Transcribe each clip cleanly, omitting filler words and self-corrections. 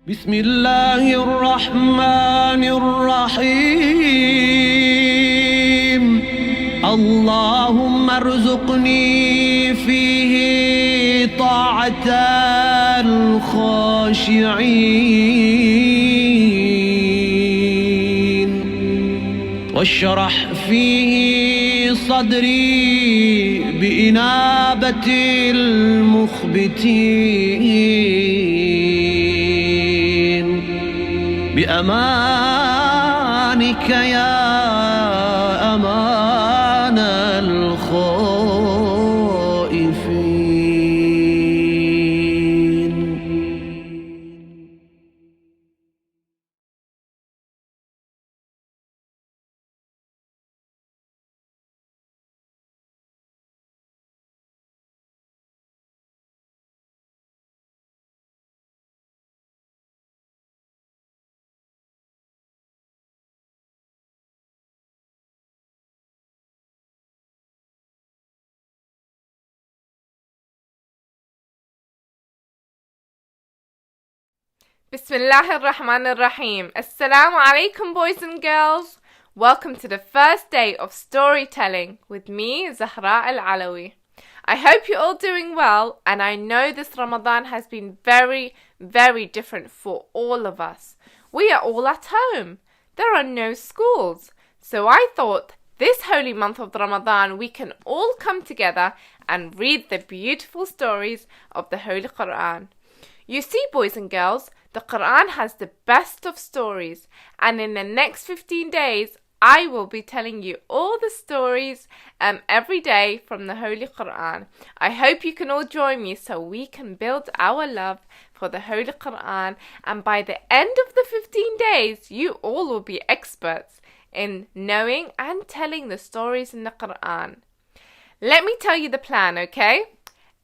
بسم الله الرحمن الرحيم اللهم ارزقني فيه طاعة الخاشعين واشرح فيه صدري بإنابة المخبتين بأمانك يا أمان الخائفين. Bismillah ar-Rahman ar-Rahim. Assalamu alaikum, boys and girls. Welcome to the first day of storytelling with me, Zahra al-Alawi. I hope you're all doing well, and I know this Ramadan has been very, very different for all of us. We are all at home. There are no schools. So I thought this holy month of Ramadan we can all come together and read the beautiful stories of the Holy Quran. You see, boys and girls, the Quran has the best of stories, and in the next 15 days, I will be telling you all the stories every day from the Holy Quran. I hope you can all join me so we can build our love for the Holy Quran, and by the end of the 15 days, you all will be experts in knowing and telling the stories in the Quran. Let me tell you the plan, okay?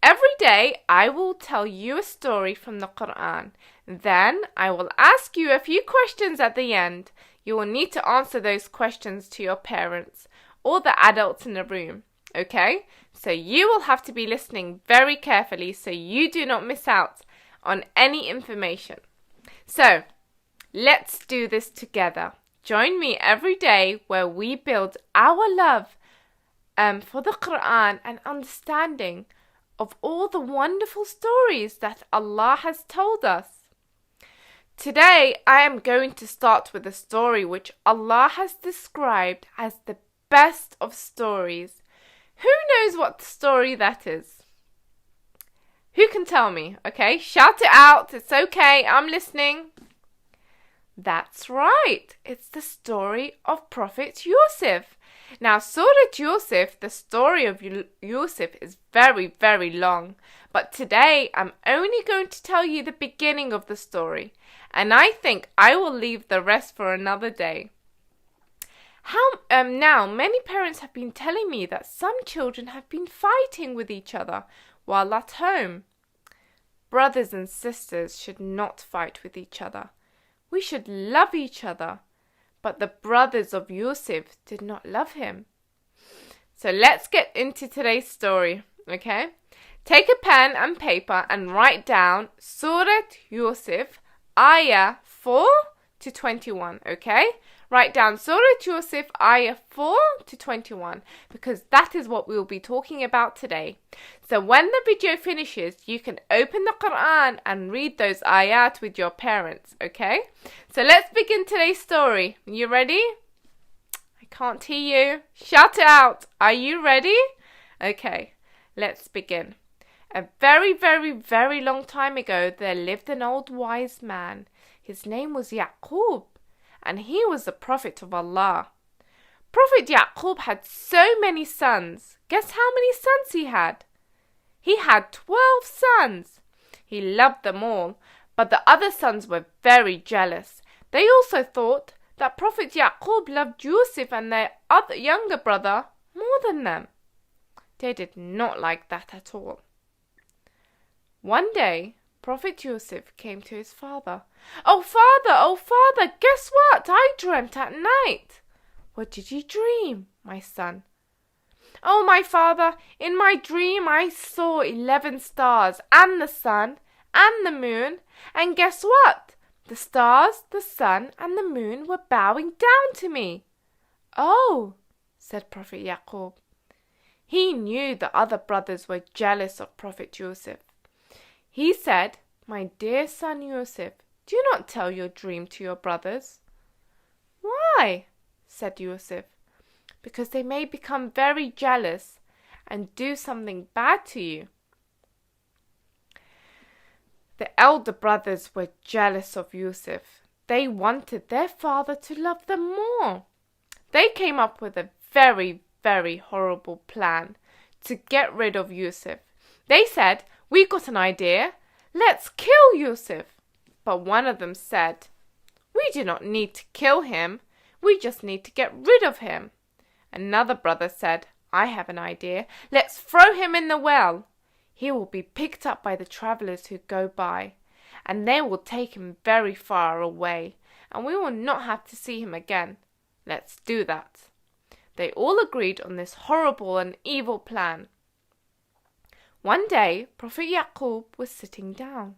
Every day, I will tell you a story from the Quran. Then, I will ask you a few questions at the end. You will need to answer those questions to your parents or the adults in the room, okay? So you will have to be listening very carefully so you do not miss out on any information. So, let's do this together. Join me every day where we build our love for the Quran and understanding of all the wonderful stories that Allah has told us. Today, I am going to start with a story which Allah has described as the best of stories. Who knows what story that is? Who can tell me? Okay, shout it out. It's okay. I'm listening. That's right. It's the story of Prophet Yusuf. Now, Surah Yusuf, the story of Yusuf is very, very long. But today, I'm only going to tell you the beginning of the story. And I think I will leave the rest for another day. Now, many parents have been telling me that some children have been fighting with each other while at home. Brothers and sisters should not fight with each other. We should love each other. But the brothers of Yusuf did not love him. So let's get into today's story, okay? Take a pen and paper and write down Surah Yusuf, Ayah 4 to 21, okay? Write down Surah Yusuf, Ayah 4 to 21, because that is what we will be talking about today. So when the video finishes, you can open the Quran and read those ayat with your parents, okay? So let's begin today's story. You ready? I can't hear you. Shout it out. Are you ready? Okay, let's begin. A very, very, very long time ago, there lived an old wise man. His name was Yaqub, and he was the prophet of Allah. Prophet Yaqub had so many sons. Guess how many sons he had? He had 12 sons. He loved them all, but the other sons were very jealous. They also thought that Prophet Yaqub loved Yusuf and their other younger brother more than them. They did not like that at all. One day, Prophet Yusuf came to his father. Oh father, guess what? I dreamt at night. What did you dream, my son? Oh, my father, in my dream I saw 11 stars and the sun and the moon, and guess what? The stars, the sun, and the moon were bowing down to me." "Oh," said Prophet Yaqub. He knew the other brothers were jealous of Prophet Yusuf. He said, "My dear son Yusuf, do not tell your dream to your brothers." "Why?" said Yusuf. "Because they may become very jealous and do something bad to you." The elder brothers were jealous of Yusuf. They wanted their father to love them more. They came up with a very, very horrible plan to get rid of Yusuf. They said, "We got an idea. Let's kill Yusuf." But one of them said, "We do not need to kill him. We just need to get rid of him." Another brother said, "I have an idea. Let's throw him in the well. He will be picked up by the travelers who go by, and they will take him very far away, and we will not have to see him again. Let's do that." They all agreed on this horrible and evil plan. One day, Prophet Yaqub was sitting down.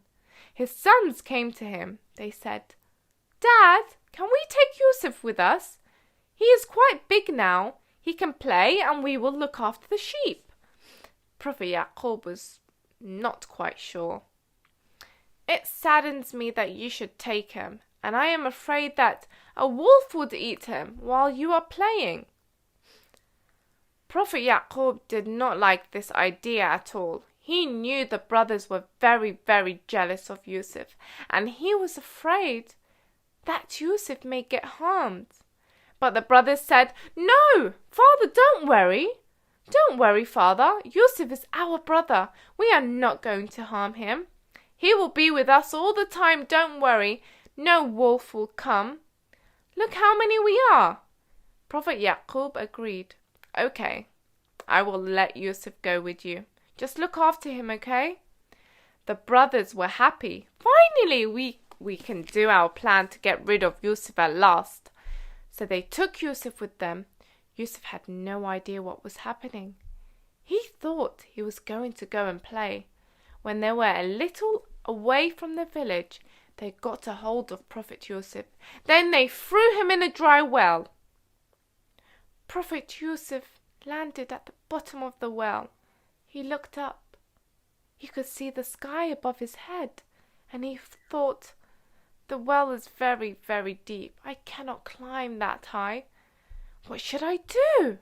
His sons came to him. They said, "Dad, can we take Yusuf with us? He is quite big now. He can play and we will look after the sheep." Prophet Yaqub was not quite sure. "It saddens me that you should take him, and I am afraid that a wolf would eat him while you are playing." Prophet Yaqub did not like this idea at all. He knew the brothers were very, very jealous of Yusuf, and he was afraid that Yusuf may get harmed. But the brothers said, "No, father, don't worry. Don't worry, father. Yusuf is our brother. We are not going to harm him. He will be with us all the time. Don't worry. No wolf will come. Look how many we are." Prophet Yaqub agreed. "Okay, I will let Yusuf go with you. Just look after him, okay?" The brothers were happy. Finally, we can do our plan to get rid of Yusuf at last. So they took Yusuf with them. Yusuf had no idea what was happening. He thought he was going to go and play. When they were a little away from the village, they got a hold of Prophet Yusuf. Then they threw him in a dry well. Prophet Yusuf landed at the bottom of the well. He looked up. He could see the sky above his head, and he thought, "The well is very, very deep. I cannot climb that high. What should I do?"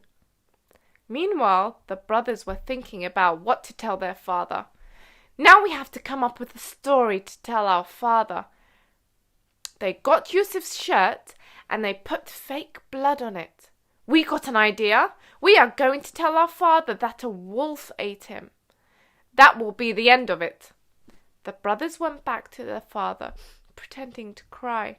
Meanwhile, the brothers were thinking about what to tell their father. "Now we have to come up with a story to tell our father." They got Yusuf's shirt and they put fake blood on it. "We got an idea. We are going to tell our father that a wolf ate him. That will be the end of it." The brothers went back to their father, pretending to cry.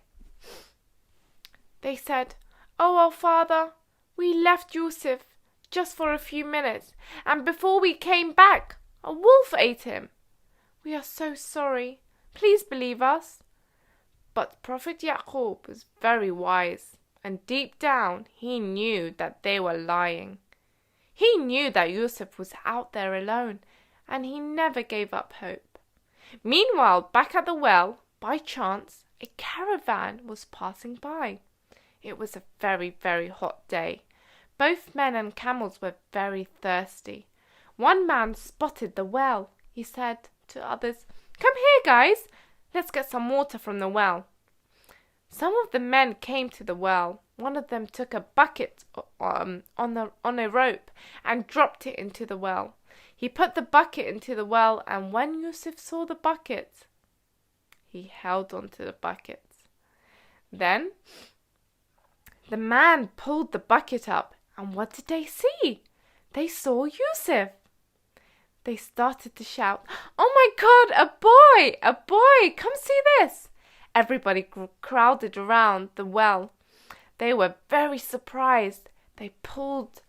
They said, "Oh, our father, we left Yusuf just for a few minutes, and before we came back, a wolf ate him. We are so sorry. Please believe us." But Prophet Yaqub was very wise, and deep down he knew that they were lying. He knew that Yusuf was out there alone, and he never gave up hope. Meanwhile, back at the well, by chance, a caravan was passing by. It was a very, very hot day. Both men and camels were very thirsty. One man spotted the well. He said to others, "Come here, guys. Let's get some water from the well." Some of the men came to the well. One of them took a bucket on a rope and dropped it into the well. He put the bucket into the well, and when Yusuf saw the bucket, he held onto the bucket. Then the man pulled the bucket up, and what did they see? They saw Yusuf. They started to shout, "Oh my God, a boy! A boy! Come see this!" Everybody crowded around the well. They were very surprised. They pulled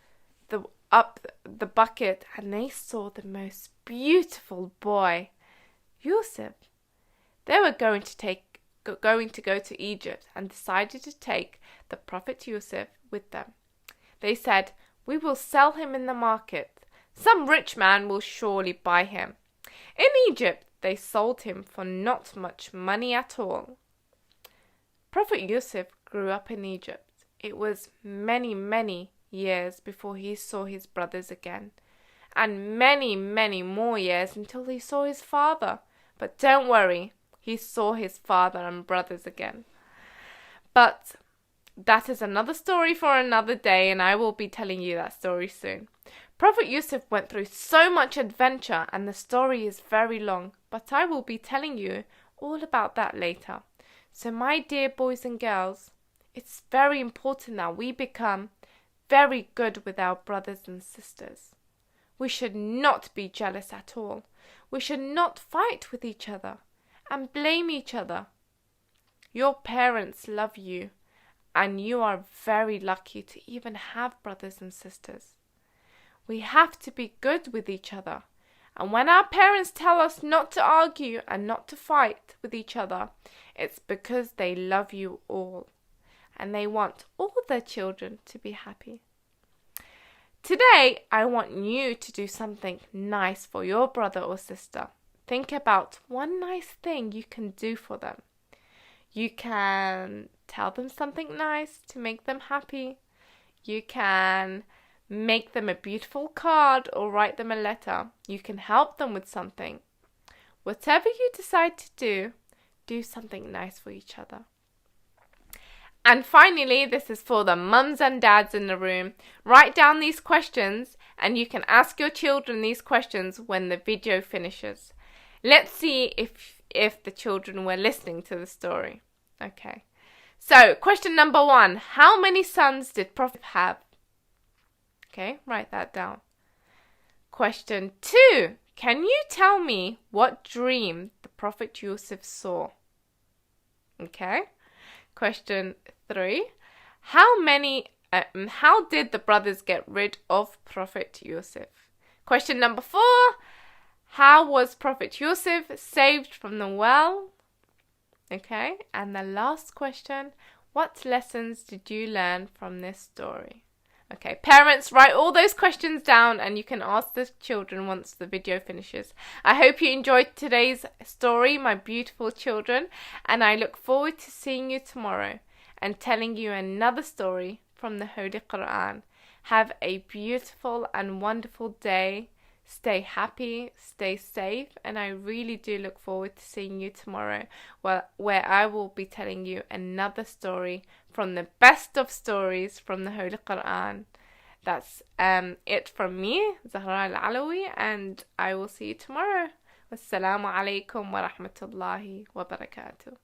up the bucket and they saw the most beautiful boy, Yusuf. They were going to go to Egypt and decided to take the Prophet Yusuf with them. They said, "We will sell him in the market. Some rich man will surely buy him." In Egypt, they sold him for not much money at all. Prophet Yusuf grew up in Egypt. It was many, many years before he saw his brothers again, and many, many more years until he saw his father. But don't worry, he saw his father and brothers again. But that is another story for another day, and I will be telling you that story soon. Prophet Yusuf went through so much adventure, and the story is very long, but I will be telling you all about that later. So my dear boys and girls, it's very important that we become very good with our brothers and sisters. We should not be jealous at all. We should not fight with each other and blame each other. Your parents love you, and you are very lucky to even have brothers and sisters. We have to be good with each other. And when our parents tell us not to argue and not to fight with each other, it's because they love you all, and they want all their children to be happy. Today, I want you to do something nice for your brother or sister. Think about one nice thing you can do for them. You can tell them something nice to make them happy. You can make them a beautiful card or write them a letter. You can help them with something. Whatever you decide to do something nice for each other. And finally, this is for the mums and dads in the room. Write down these questions, and you can ask your children these questions when the video finishes. Let's see if the children were listening to the story. Okay. So, question number 1. How many sons did Prophet have? Okay, write that down. Question 2. Can you tell me what dream the Prophet Yusuf saw? Okay. Question 3. How did the brothers get rid of Prophet Yusuf? Question number 4. How was Prophet Yusuf saved from the well? Okay. And the last question. What lessons did you learn from this story? Okay, parents, write all those questions down, and you can ask the children once the video finishes. I hope you enjoyed today's story, my beautiful children, and I look forward to seeing you tomorrow and telling you another story from the Holy Quran. Have a beautiful and wonderful day. Stay happy, stay safe, and I really do look forward to seeing you tomorrow, where I will be telling you another story from the best of stories from the Holy Quran. That's it from me, Zahra al-Alawi, and I will see you tomorrow. Wassalamu alaikum wa rahmatullahi wa barakatuh.